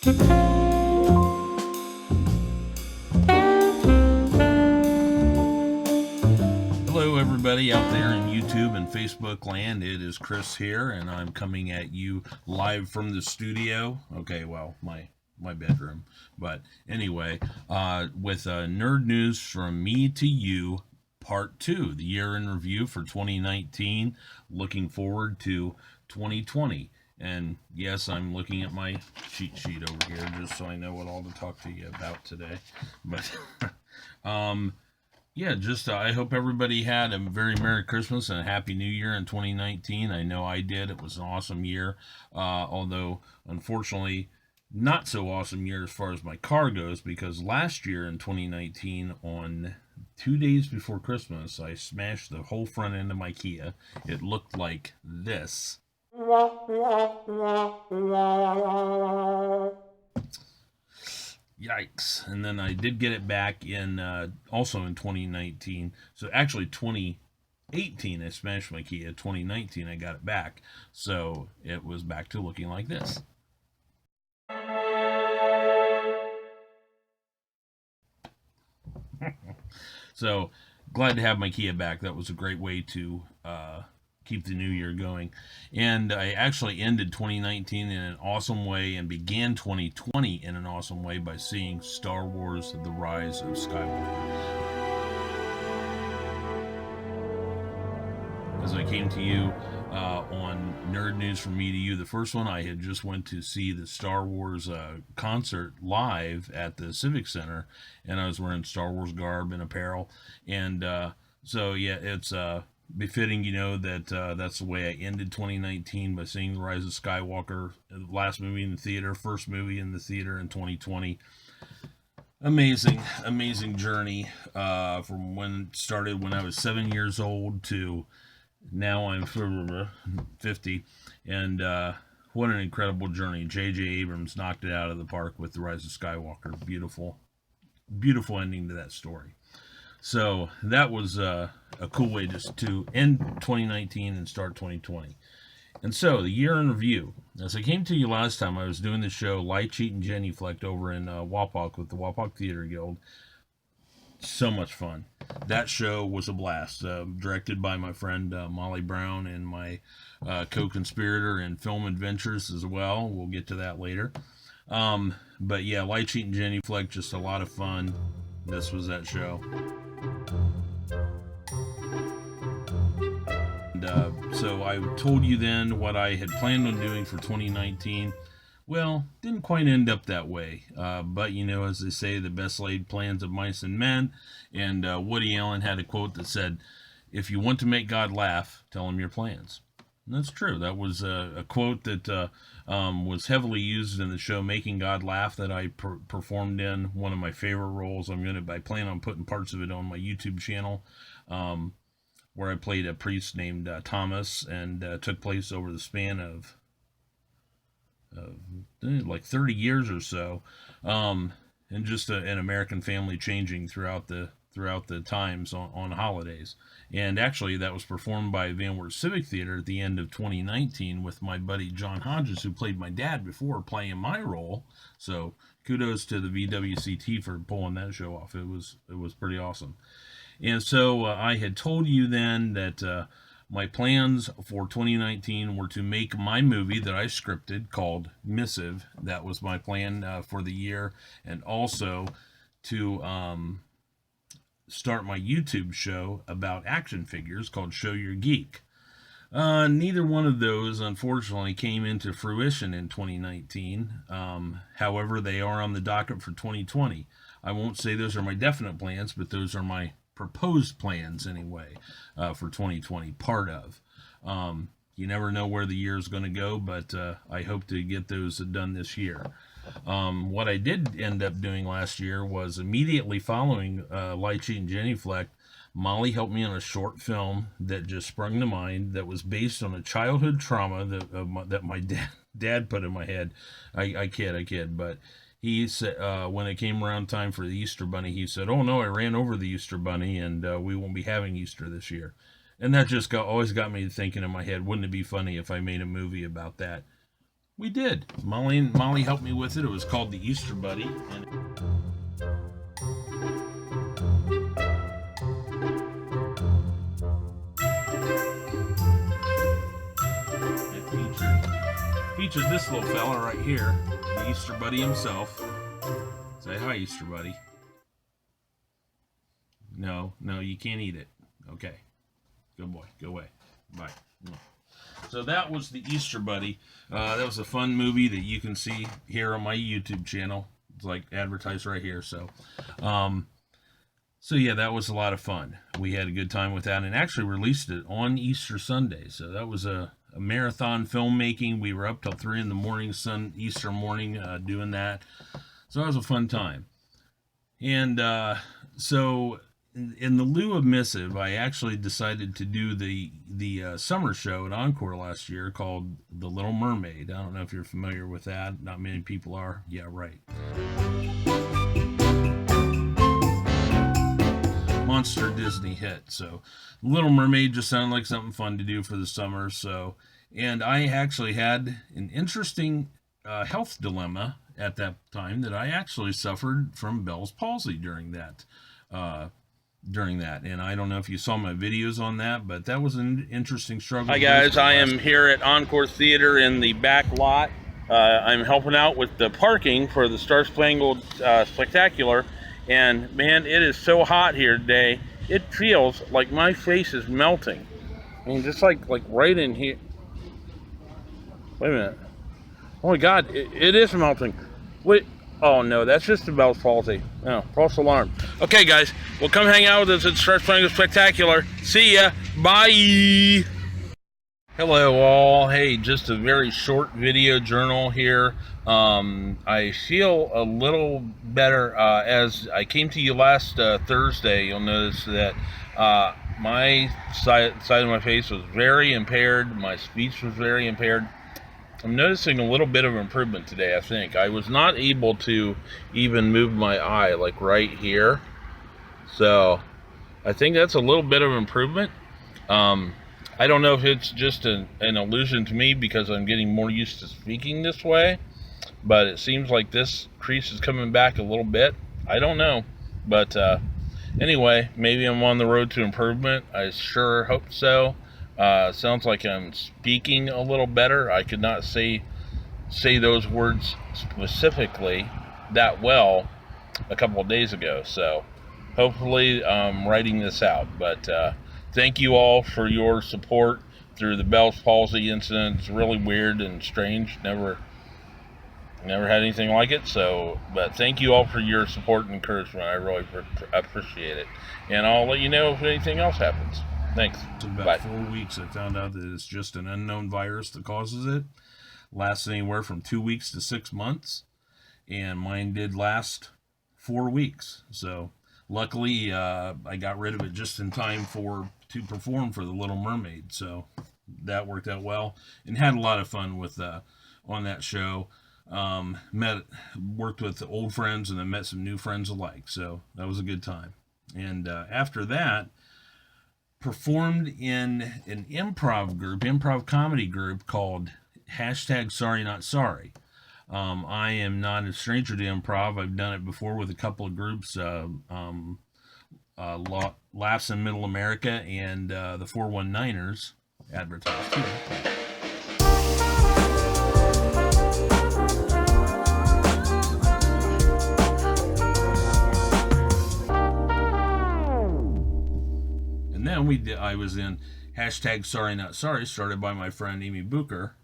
Hello, everybody out there in YouTube and Facebook land. It is Chris here, and I'm coming at you live from the studio. Okay, well, my bedroom, but anyway, with nerd news from me to you, part two, the year in review for 2019. Looking forward to 2020. And yes, I'm looking at my cheat sheet over here just so I know what all to talk to you about today. But yeah, just I hope everybody had a very Merry Christmas and a Happy New Year in 2019. I know I did. It was an awesome year, although unfortunately not so awesome year as far as my car goes, because last year in 2019, on 2 days before Christmas, I smashed the whole front end of my Kia. It looked like this. Yikes. And then I did get it back in also in 2019. So actually 2018 I smashed my Kia. 2019 I got it back. So it was back to looking like this. So glad to have my Kia back. That was a great way to keep the new year going. And I actually ended 2019 in an awesome way and began 2020 in an awesome way by seeing Star Wars The Rise of Skywalker. As I came to you on Nerd News from Me to You, the first one I had just went to see the Star Wars concert live at the Civic Center, and I was wearing Star Wars garb and apparel, and so yeah, it's befitting, that that's the way I ended 2019 by seeing The Rise of Skywalker, the last movie in the theater, first movie in the theater in 2020. Amazing journey from when it started when I was 7 years old to now I'm 50, and what an incredible journey. J.J. Abrams knocked it out of the park with The Rise of Skywalker. Beautiful ending to that story. So that was a cool way just to end 2019 and start 2020. And so the year in review. As I came to you last time, I was doing the show Light, Cheat, and Genuflect over in Wapak with the Wapak Theater Guild. So much fun. That show was a blast. Directed by my friend Molly Brown and my co-conspirator in film adventures as well. We'll get to that later. But yeah, Light, Cheat, and Genuflect, just a lot of fun. This was that show. And so I told you then what I had planned on doing for 2019. Well, didn't quite end up that way. But, as they say, the best laid plans of mice and men. And Woody Allen had a quote that said, if you want to make God laugh, tell him your plans. And that's true. That was a quote that was heavily used in the show Making God Laugh that I performed in. One of my favorite roles. I plan on putting parts of it on my YouTube channel, where I played a priest named Thomas, and took place over the span of like 30 years or so, and just an American family changing throughout the times on holidays. And actually that was performed by Van Wert Civic Theater at the end of 2019 with my buddy John Hodges, who played my dad before, playing my role. So kudos to the VWCT for pulling that show off. It was pretty awesome. And so I had told you then that my plans for 2019 were to make my movie that I scripted called Missive. That was my plan for the year. And also to start my YouTube show about action figures called Show Your Geek. Neither one of those, unfortunately, came into fruition in 2019. However, they are on the docket for 2020. I won't say those are my definite plans, but those are my proposed plans anyway for 2020, part of. You never know where the year is going to go, but I hope to get those done this year. What I did end up doing last year was immediately following Light, Cheat, and Genuflect, Molly helped me on a short film that just sprung to mind that was based on a childhood trauma that my dad put in my head. I kid, but he said when it came around time for the Easter Bunny, he said, "Oh no, I ran over the Easter Bunny, and we won't be having Easter this year." And that just always got me thinking in my head, wouldn't it be funny if I made a movie about that? We did. Molly helped me with it. It was called the Easter Buddy, and it featured this little fella right here, the Easter Buddy himself. Say hi, Easter Buddy. No, you can't eat it. Okay. Good boy. Go away. Bye. So that was the Easter Buddy. That was a fun movie that you can see here on my YouTube channel. It's like advertised right here. So yeah, that was a lot of fun. We had a good time with that, and actually released it on Easter Sunday. So that was a marathon filmmaking. We were up till 3 in the morning, Easter morning, doing that. So that was a fun time. And so in the lieu of Missive, I actually decided to do the summer show at Encore last year called The Little Mermaid. I don't know if you're familiar with that. Not many people are. Yeah, right. Monster Disney hit. So Little Mermaid just sounded like something fun to do for the summer. So, and I actually had an interesting health dilemma at that time, that I actually suffered from Bell's palsy during that. And I don't know if you saw my videos on that, but that was an interesting struggle. Hi guys, I am here at Encore Theater in the back lot. I'm helping out with the parking for the Star Spangled Spectacular, and man, it is so hot here today. It feels like my face is melting. I mean, just like right in here. Wait a minute. Oh my God, it is melting. Wait. Oh no, that's just the Bell's palsy. No, false alarm. Okay guys, well come hang out with us at Star Spangled Spectacular. See ya. Bye. Hello all. Hey, just a very short video journal here. I feel a little better. As I came to you last Thursday, you'll notice that my side of my face was very impaired. My speech was very impaired. I'm noticing a little bit of improvement today, I think. I was not able to even move my eye, like right here. So, I think that's a little bit of improvement. I don't know if it's just an illusion to me because I'm getting more used to speaking this way. But it seems like this crease is coming back a little bit. I don't know. But anyway, maybe I'm on the road to improvement. I sure hope so. Sounds like I'm speaking a little better. I could not say those words specifically that well a couple of days ago. So hopefully I'm writing this out. But thank you all for your support through the Bell's palsy incident. It's really weird and strange. Never had anything like it. So, but thank you all for your support and encouragement. I really appreciate it. And I'll let you know if anything else happens. Thanks. In about 4 weeks, I found out that it's just an unknown virus that causes it. Lasts anywhere from 2 weeks to 6 months, and mine did last 4 weeks. So, luckily, I got rid of it just in time to perform for the Little Mermaid. So, that worked out well, and had a lot of fun with on that show. Worked with old friends, and then met some new friends alike. So that was a good time. And after that, performed in an improv comedy group called #SorryNotSorry. I am not a stranger to improv. I've done it before with a couple of groups, Laughs in Middle America and the 419ers, advertised here. And then I was in #SorryNotSorry, started by my friend Amy Booker.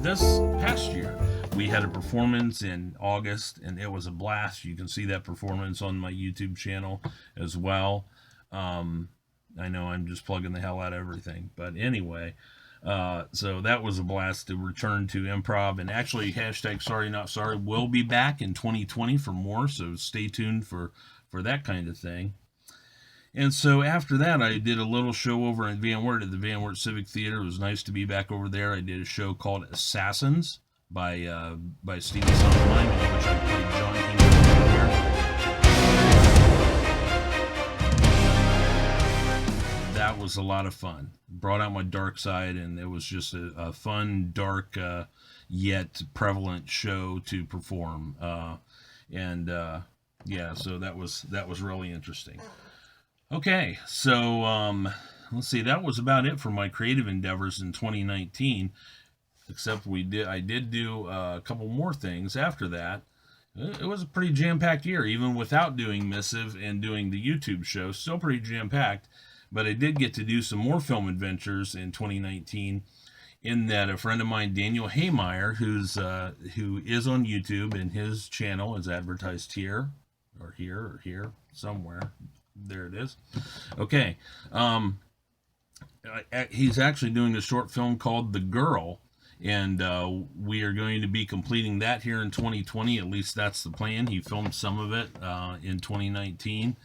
This past year, we had a performance in August, and it was a blast. You can see that performance on my YouTube channel as well. I know I'm just plugging the hell out of everything, but anyway, so that was a blast to return to improv. And actually, #SorryNotSorry will be back in 2020 for more, so stay tuned for that kind of thing. And so after that, I did a little show over in Van Wert at the Van Wert Civic Theater. It was nice to be back over there. I did a show called Assassins by Steven Sondheim, in which I played John Hinckman. that was a lot of fun. Brought out my dark side, and it was just a fun, dark, yet prevalent show to perform. And yeah, so that was really interesting. Okay, so let's see. That was about it for my creative endeavors in 2019. Except I did do a couple more things after that. It was a pretty jam-packed year, even without doing Missive and doing the YouTube show. Still pretty jam-packed, but I did get to do some more film adventures in 2019. In that, a friend of mine, Daniel Haymeyer, who is on YouTube, and his channel is advertised here, or here, somewhere. There it is. Okay, he's actually doing a short film called The Girl, and we are going to be completing that here in 2020. At least that's the plan. He filmed some of it in 2019,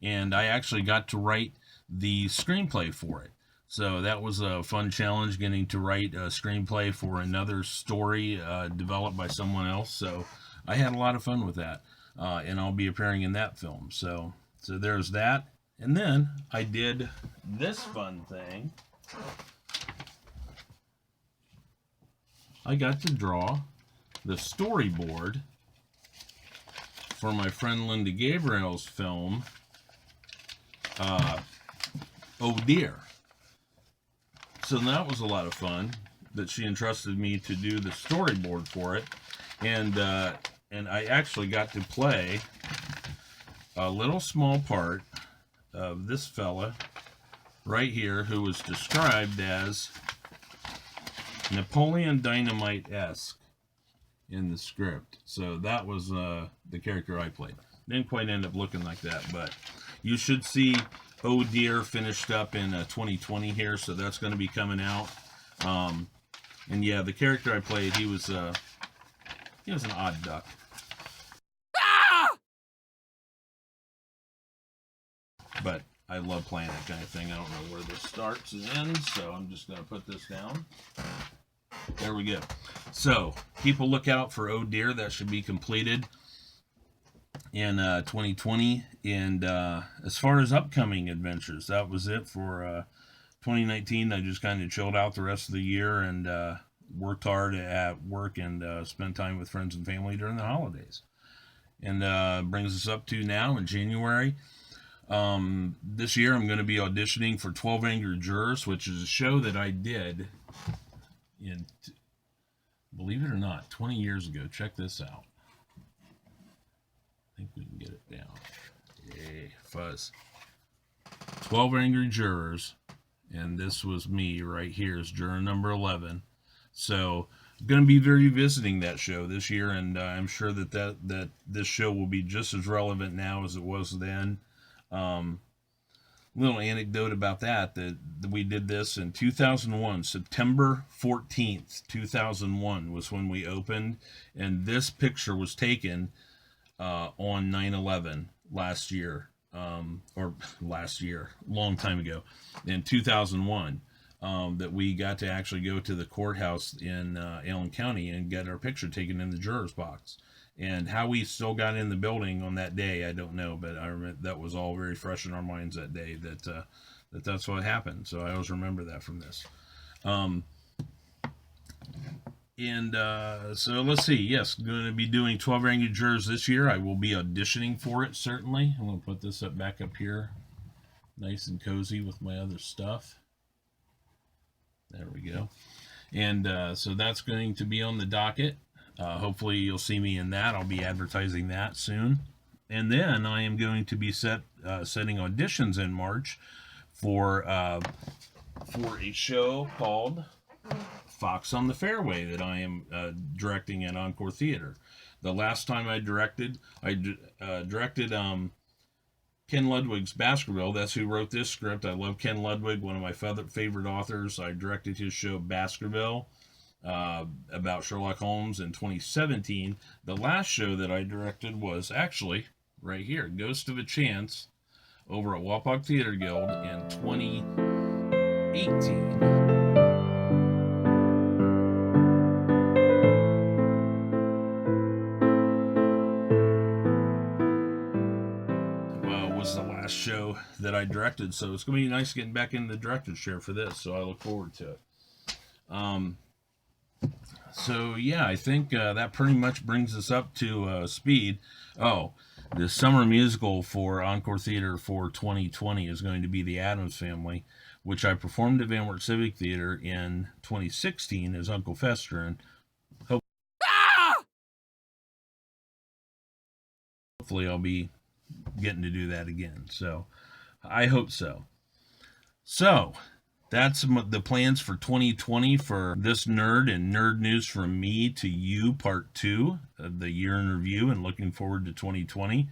and I actually got to write the screenplay for it. So that was a fun challenge, getting to write a screenplay for another story developed by someone else. So I had a lot of fun with that, and I'll be appearing in that film. So there's that. And then I did this fun thing. I got to draw the storyboard for my friend Linda Gabriel's film, Oh Dear. So that was a lot of fun that she entrusted me to do the storyboard for it. And I actually got to play a little small part of this fella right here, who was described as Napoleon Dynamite-esque in the script. So that was the character I played. Didn't quite end up looking like that, but you should see Oh Dear finished up in 2020 here, so that's going to be coming out. And yeah, the character I played, he was an odd duck. But I love playing that kind of thing. I don't know where this starts and ends, so I'm just going to put this down. There we go. So keep a lookout for Oh Dear. That should be completed in 2020. And as far as upcoming adventures, that was it for 2019. I just kind of chilled out the rest of the year and worked hard at work and spent time with friends and family during the holidays. And brings us up to now in January. This year I'm going to be auditioning for 12 Angry Jurors, which is a show that I did in, believe it or not, 20 years ago. Check this out. I think we can get it down. Yay, fuzz. 12 Angry Jurors, and this was me right here as juror number 11. So I'm going to be revisiting that show this year, and I'm sure that this show will be just as relevant now as it was then. Little anecdote about that we did this in 2001. September 14th 2001 was when we opened, and this picture was taken on 9/11 last year, long time ago, in 2001, that we got to actually go to the courthouse in Allen County and get our picture taken in the juror's box. And how we still got in the building on that day, I don't know, but I remember that was all very fresh in our minds that day, that's what happened. So I always remember that from this. So let's see. Yes, going to be doing 12 Angry Jurors this year. I will be auditioning for it, certainly. I'm going to put this back up here, nice and cozy with my other stuff. There we go. And so that's going to be on the docket. Hopefully you'll see me in that. I'll be advertising that soon. And then I am going to be setting auditions in March for a show called Fox on the Fairway that I am directing at Encore Theater. The last time I directed Ken Ludwig's Baskerville. That's who wrote this script. I love Ken Ludwig, one of my favorite authors. I directed his show Baskerville, about Sherlock Holmes in 2017. The last show that I directed was actually right here, Ghost of a Chance, over at Wapak Theater Guild in 2018. Show that I directed, so it's going to be nice getting back in the director's chair for this, so I look forward to it. So yeah, I think that pretty much brings us up to speed. Oh, the summer musical for Encore Theater for 2020 is going to be The Addams Family, which I performed at Van Wert Civic Theater in 2016 as Uncle Fester, and hopefully I'll be getting to do that again. So I hope so. So that's the plans for 2020 for this nerd and nerd news from me to you, part 2 of the year in review, and looking forward to 2020.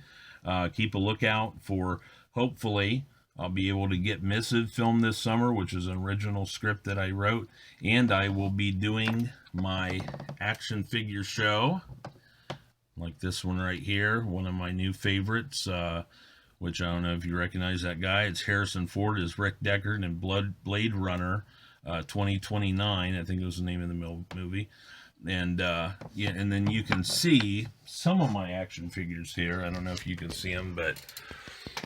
Keep a lookout for, hopefully, I'll be able to get Missive filmed this summer, which is an original script that I wrote, and I will be doing my action figure show, like this one right here, one of my new favorites, which I don't know if you recognize that guy. It's Harrison Ford as Rick Deckard in Blade Runner 2029, I think it was the name of the movie. And yeah, and then you can see some of my action figures here. I don't know if you can see them, but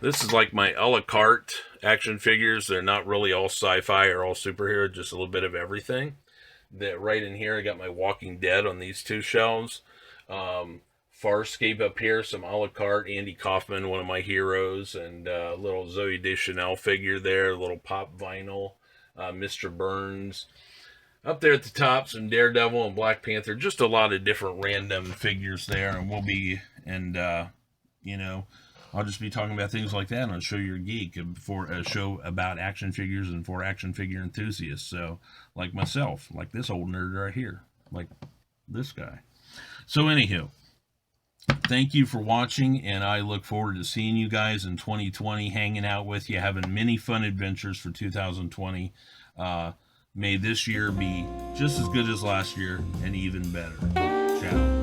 this is like my a la carte action figures. They're not really all sci-fi or all superhero, just a little bit of everything. That right in here, I got my Walking Dead on these 2 shelves. Farscape up here, some a la carte, Andy Kaufman, one of my heroes, and a little Zoe Deschanel figure there, a little pop vinyl, Mr. Burns. Up there at the top, some Daredevil and Black Panther, just a lot of different random figures there, and we'll be, and, you know, I'll just be talking about things like that on Show Your Geek for a show about action figures and for action figure enthusiasts, so, like myself, like this old nerd right here, like this guy. So, anywho, thank you for watching, and I look forward to seeing you guys in 2020, hanging out with you, having many fun adventures for 2020. May this year be just as good as last year and even better. Ciao.